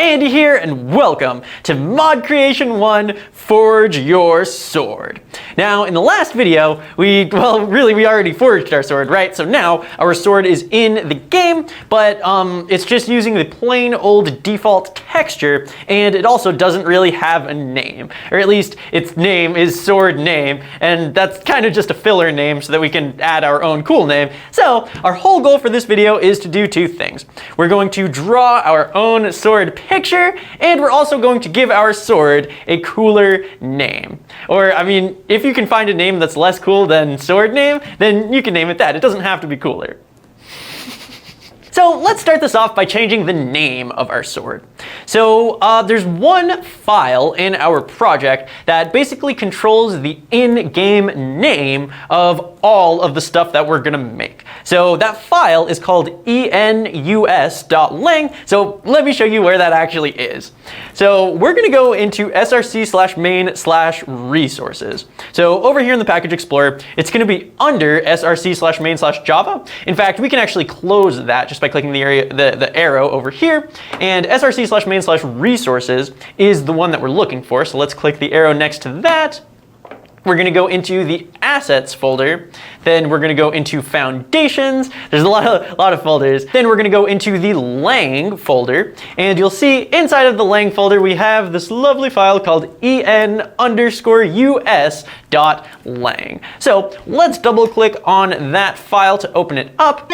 Andy here, and welcome to Mod Creation 1 Forge Your Sword. Now, in the last video, we already forged our sword, right? So now our sword is in the game, but it's just using the plain old default texture, and it also doesn't really have a name. Or at least its name is sword name, and that's kind of just a filler name so that we can add our own cool name. So our whole goal for this video is to do two things. We're going to draw our own sword picture, and we're also going to give our sword a cooler name. Or, I mean, if you can find a name that's less cool than sword name, then you can name it that. It doesn't have to be cooler. So let's start this off by changing the name of our sword. So there's one file in our project that basically controls the in-game name of all of the stuff that we're gonna make. So that file is called enus.lang. So let me show you where that actually is. So we're gonna go into src/main/resources. So over here in the package explorer, it's gonna be under src/main/java. In fact, we can actually close that just by clicking the arrow over here, and src/main/resources is the one that we're looking for. So let's click the arrow next to that. We're going to go into the assets folder, then we're going to go into foundations. There's a lot of folders. Then we're going to go into the lang folder, and you'll see inside of the lang folder we have this lovely file called en_us.lang. So let's double click on that file to open it up.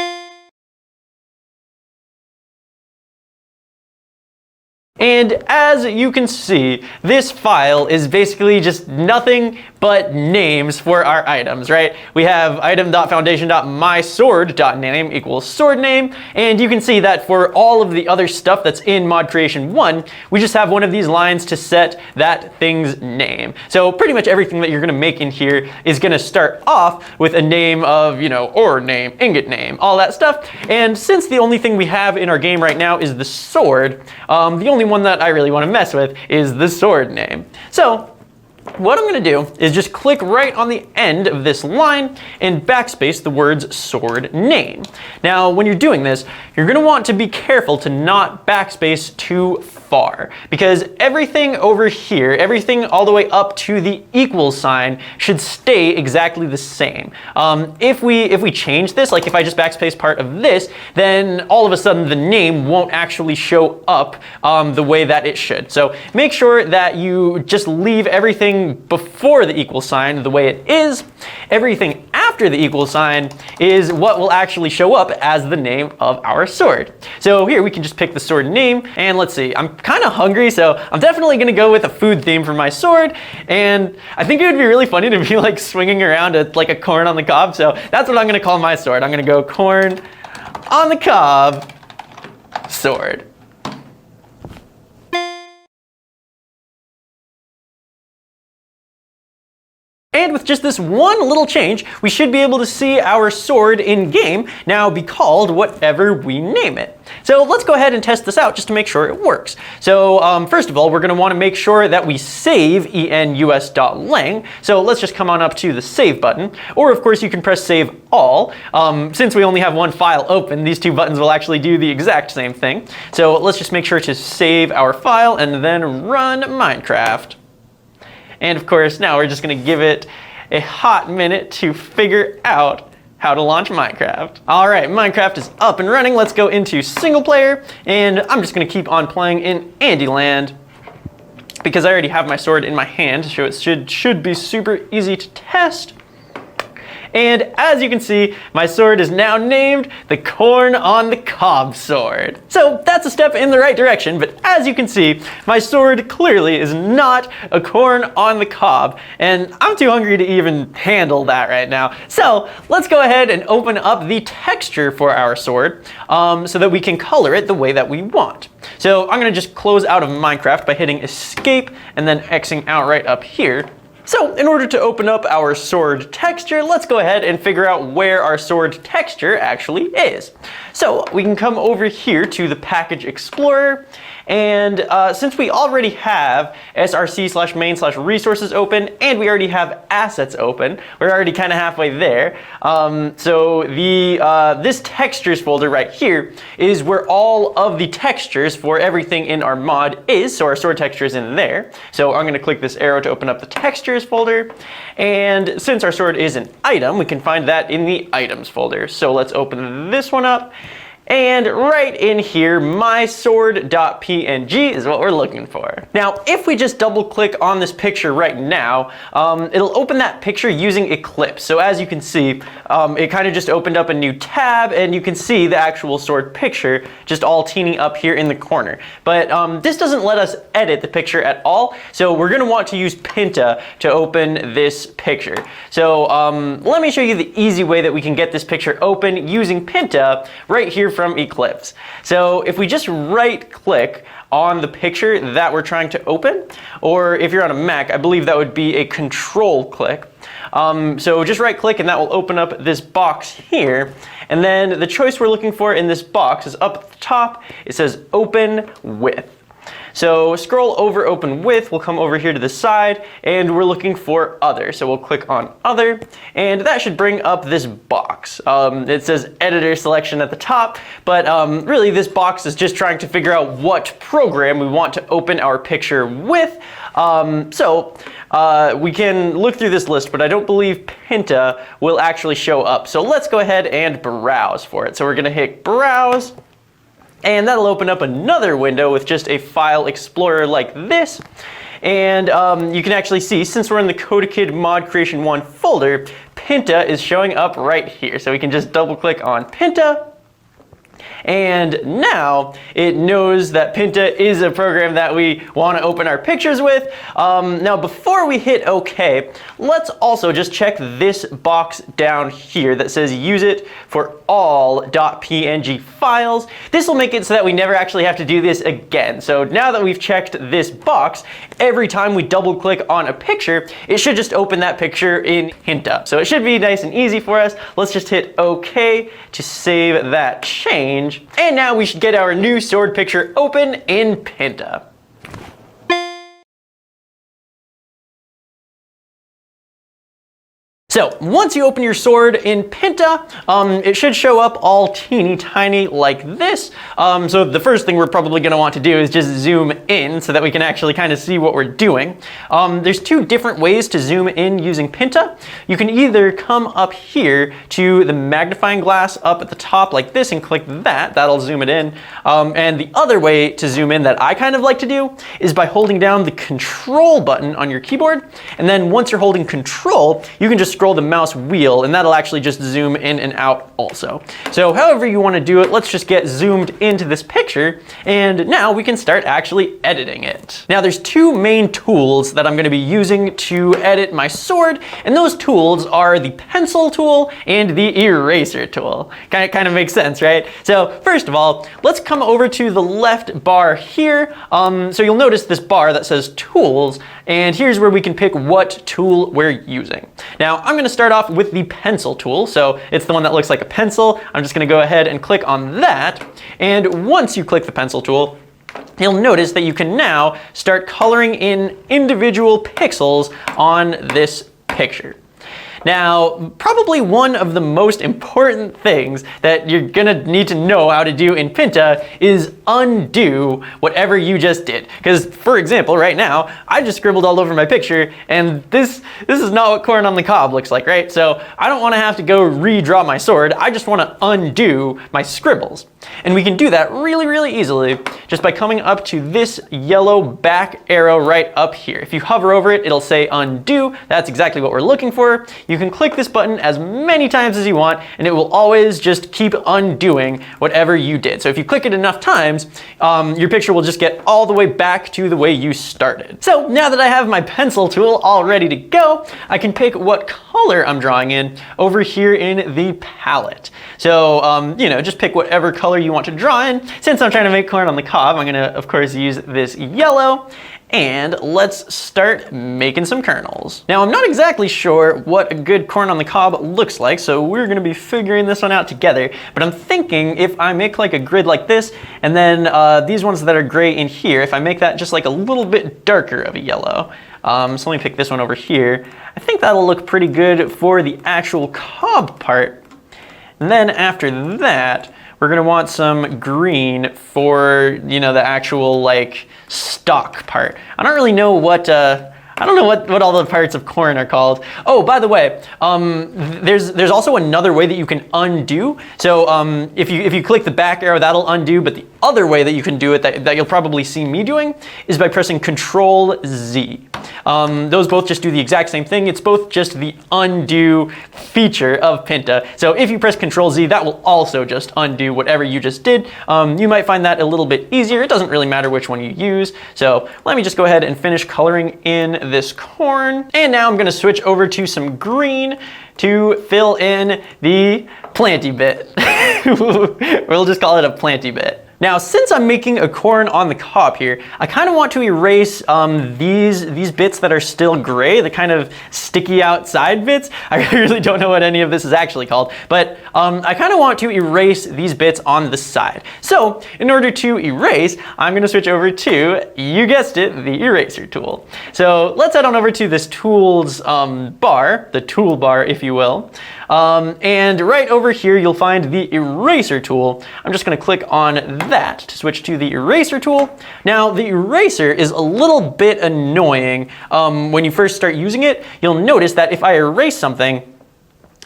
And as you can see, this file is basically just nothing but names for our items, right? We have item.foundation.mysword.name equals sword name, and you can see that for all of the other stuff that's in Mod Creation 1, we just have one of these lines to set that thing's name. So pretty much everything that you're gonna make in here is gonna start off with a name of, ore name, ingot name, all that stuff. And since the only thing we have in our game right now is the sword, the only one that I really want to mess with is the sword name. So what I'm going to do is just click right on the end of this line and backspace the words sword name. Now, when you're doing this, you're going to want to be careful to not backspace too far, because everything over here, everything all the way up to the equal sign, should stay exactly the same. If we change this, like if I just backspace part of this, then all of a sudden the name won't actually show up the way that it should. So make sure that you just leave everything before the equal sign the way it is. Everything after the equal sign is what will actually show up as the name of our sword. So here we can just pick the sword name, and let's see, I'm kind of hungry, so I'm definitely gonna go with a food theme for my sword, and I think it would be really funny to be like swinging around like a corn on the cob, so that's what I'm gonna call my sword. I'm gonna go corn on the cob sword. And with just this one little change, we should be able to see our sword in game now be called whatever we name it. So let's go ahead and test this out just to make sure it works. So first of all, we're going to want to make sure that we save enus.lang. So let's just come on up to the save button, or of course you can press save all. Since we only have one file open, these two buttons will actually do the exact same thing. So let's just make sure to save our file and then run Minecraft. And of course, now we're just going to give it a hot minute to figure out how to launch Minecraft. All right, Minecraft is up and running. Let's go into single player, and I'm just going to keep on playing in Andyland because I already have my sword in my hand, so it should be super easy to test. And as you can see, my sword is now named the Corn on the Cob sword. So that's a step in the right direction, but as you can see, my sword clearly is not a corn on the cob, and I'm too hungry to even handle that right now. So let's go ahead and open up the texture for our sword so that we can color it the way that we want. So I'm gonna just close out of Minecraft by hitting escape and then Xing out right up here. So in order to open up our sword texture, let's go ahead and figure out where our sword texture actually is. So we can come over here to the package explorer, And since we already have src/main/resources open and we already have assets open, we're already kind of halfway there. So this textures folder right here is where all of the textures for everything in our mod is. So our sword texture is in there. So I'm going to click this arrow to open up the textures folder. And since our sword is an item, we can find that in the items folder. So let's open this one up. And right in here, mysword.png is what we're looking for. Now, if we just double click on this picture right now, it'll open that picture using Eclipse. So as you can see, it kind of just opened up a new tab and you can see the actual sword picture just all teeny up here in the corner. But this doesn't let us edit the picture at all. So we're gonna want to use Pinta to open this picture. So let me show you the easy way that we can get this picture open using Pinta right here from Eclipse. So if we just right click on the picture that we're trying to open, or if you're on a Mac, I believe that would be a control click. So just right click and that will open up this box here. And then the choice we're looking for in this box is up at the top. It says open with. So scroll over open with, we'll come over here to the side and we're looking for other. So we'll click on other and that should bring up this box. It says editor selection at the top, but really this box is just trying to figure out what program we want to open our picture with. We can look through this list, but I don't believe Pinta will actually show up. So let's go ahead and browse for it. So we're gonna hit browse. And that'll open up another window with just a file explorer like this. And you can actually see, since we're in the CodaKid Mod Creation 1 folder, Pinta is showing up right here. So we can just double click on Pinta. And now it knows that Pinta is a program that we want to open our pictures with. Now before we hit OK, let's also just check this box down here that says use it for all .png files. This will make it so that we never actually have to do this again. So now that we've checked this box, every time we double click on a picture, it should just open that picture in Pinta. So it should be nice and easy for us. Let's just hit OK to save that change. And now we should get our new sword picture open in Pinta. So once you open your sword in Pinta, it should show up all teeny tiny like this. So the first thing we're probably going to want to do is just zoom in so that we can actually kind of see what we're doing. There's two different ways to zoom in using Pinta. You can either come up here to the magnifying glass up at the top like this and click that. That'll zoom it in. And the other way to zoom in that I kind of like to do is by holding down the control button on your keyboard. And then once you're holding control, you can just scroll the mouse wheel and that'll actually just zoom in and out also. So however you want to do it, let's just get zoomed into this picture and now we can start actually editing it. Now there's two main tools that I'm going to be using to edit my sword, and those tools are the pencil tool and the eraser tool. Kind of makes sense, right? So first of all, let's come over to the left bar here. So you'll notice this bar that says tools, and here's where we can pick what tool we're using. Now I'm going to start off with the pencil tool. So it's the one that looks like a pencil. I'm just going to go ahead and click on that. And once you click the pencil tool, you'll notice that you can now start coloring in individual pixels on this picture. Now, probably one of the most important things that you're gonna need to know how to do in Pinta is undo whatever you just did. Because, for example, right now, I just scribbled all over my picture, and this is not what corn on the cob looks like, right? So I don't wanna have to go redraw my sword, I just wanna undo my scribbles. And we can do that really, really easily just by coming up to this yellow back arrow right up here. If you hover over it, it'll say undo. That's exactly what we're looking for. You can click this button as many times as you want, and it will always just keep undoing whatever you did. So if you click it enough times, your picture will just get all the way back to the way you started. So now that I have my pencil tool all ready to go, I can pick what color I'm drawing in over here in the palette. So, you know, just pick whatever color you want to draw in. Since I'm trying to make corn on the cob, I'm gonna, of course, use this yellow. And let's start making some kernels. Now, I'm not exactly sure what a good corn on the cob looks like, so we're gonna be figuring this one out together. But I'm thinking if I make like a grid like this, and then these ones that are gray in here, if I make that just like a little bit darker of a yellow. So let me pick this one over here. I think that'll look pretty good for the actual cob part. And then after that, we're gonna want some green for, you know, the actual like stalk part. I don't really know what, I don't know what all the parts of corn are called. Oh, by the way, there's also another way that you can undo. So if you click the back arrow, that'll undo, but the other way that you can do it that you'll probably see me doing is by pressing Control Z. Those both just do the exact same thing. It's both just the undo feature of Pinta. So if you press Control Z, that will also just undo whatever you just did. You might find that a little bit easier. It doesn't really matter which one you use. So let me just go ahead and finish coloring in this corn. And now I'm gonna switch over to some green to fill in the planty bit. We'll just call it a planty bit. Now, since I'm making a corn on the cob here, I kind of want to erase these bits that are still gray, the kind of sticky outside bits. I really don't know what any of this is actually called, but I kind of want to erase these bits on the side. So in order to erase, I'm going to switch over to, you guessed it, the eraser tool. So let's head on over to this tools bar, the toolbar, if you will. And right over here, you'll find the eraser tool. I'm just going to click on that to switch to the eraser tool. Now, the eraser is a little bit annoying. When you first start using it, you'll notice that if I erase something,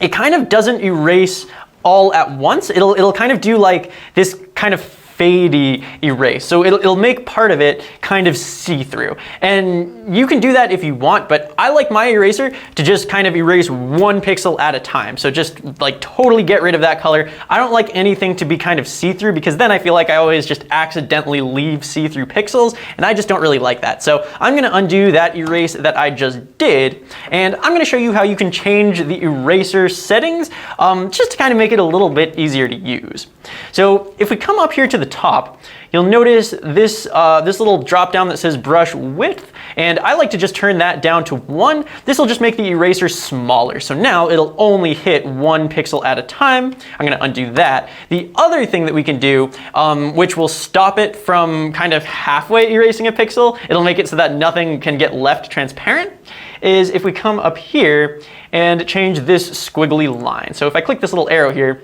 it kind of doesn't erase all at once. It'll kind of do like this kind of fadey erase. So it'll make part of it kind of see-through. And you can do that if you want, but I like my eraser to just kind of erase one pixel at a time. So just like totally get rid of that color. I don't like anything to be kind of see-through because then I feel like I always just accidentally leave see-through pixels, and I just don't really like that. So I'm gonna undo that erase that I just did, and I'm gonna show you how you can change the eraser settings just to kind of make it a little bit easier to use. So if we come up here to the top, you'll notice this this little drop down that says brush width, and I like to just turn that down to 1. This will just make the eraser smaller. So now it'll only hit 1 pixel at a time. I'm gonna undo that. The other thing that we can do, which will stop it from kind of halfway erasing a pixel, it'll make it so that nothing can get left transparent, is if we come up here and change this squiggly line. So if I click this little arrow here,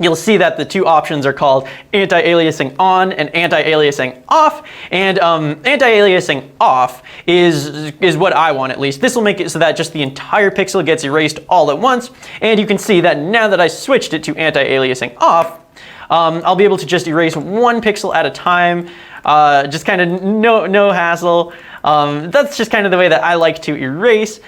you'll see that the two options are called anti-aliasing on and anti-aliasing off. And anti-aliasing off is what I want, at least. This will make it so that just the entire pixel gets erased all at once. And you can see that now that I switched it to anti-aliasing off, I'll be able to just erase 1 pixel at a time. Just kind of no hassle. That's just kind of the way that I like to erase.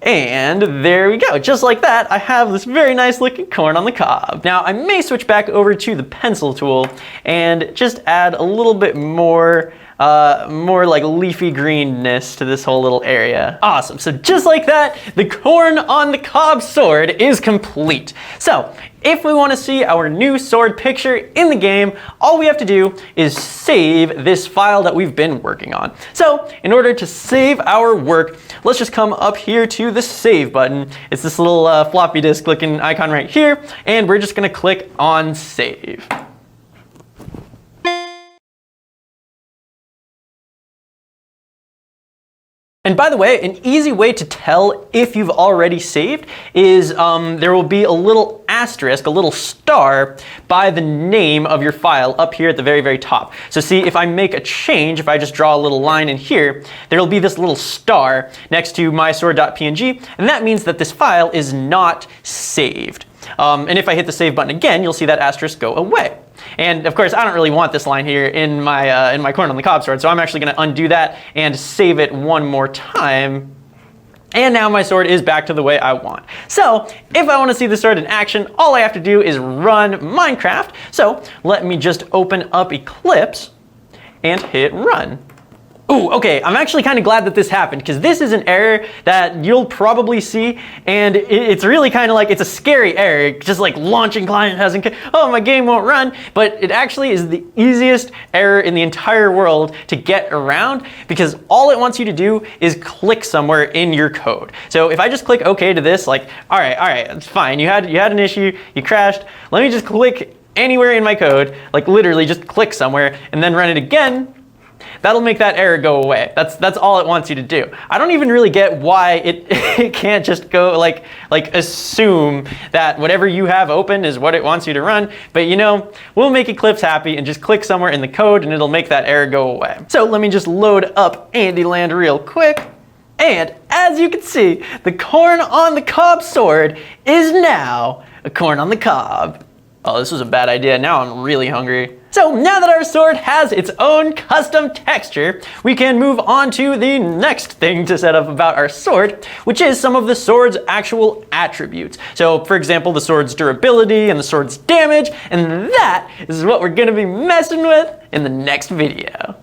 And there we go, just like that, I have this very nice looking corn on the cob. Now I may switch back over to the pencil tool and just add a little bit more like leafy greenness to this whole little area. Awesome, so just like that, the corn on the cob sword is complete. So if we want to see our new sword picture in the game, all we have to do is save this file that we've been working on. So in order to save our work, let's just come up here to the save button. It's this little floppy disk looking icon right here, and we're just going to click on save. And by the way, an easy way to tell if you've already saved is there will be a little asterisk, a little star by the name of your file up here at the very, very top. So see, if I make a change, if I just draw a little line in here, there'll be this little star next to mysword.png, and that means that this file is not saved. And if I hit the save button again, you'll see that asterisk go away. And of course, I don't really want this line here in my corn on the cob sword, so I'm actually going to undo that and save it one more time. And now my sword is back to the way I want. So if I want to see the sword in action, all I have to do is run Minecraft. So let me just open up Eclipse and hit run. Ooh, okay, I'm actually kind of glad that this happened because this is an error that you'll probably see, and it's really kind of like, it's a scary error, just like launching client hasn't, oh, my game won't run, but it actually is the easiest error in the entire world to get around because all it wants you to do is click somewhere in your code. So if I just click OK to this, like, all right, it's fine, you had an issue, you crashed, let me just click anywhere in my code, like literally just click somewhere and then run it again. That'll make that error go away. That's all it wants you to do. I don't even really get why it can't just go like assume that whatever you have open is what it wants you to run. But you know, we'll make Eclipse happy and just click somewhere in the code and it'll make that error go away. So let me just load up Andyland real quick. And as you can see, the corn on the cob sword is now a corn on the cob. Oh, this was a bad idea. Now I'm really hungry. So now that our sword has its own custom texture, we can move on to the next thing to set up about our sword, which is some of the sword's actual attributes. So for example, the sword's durability and the sword's damage, and that is what we're gonna be messing with in the next video.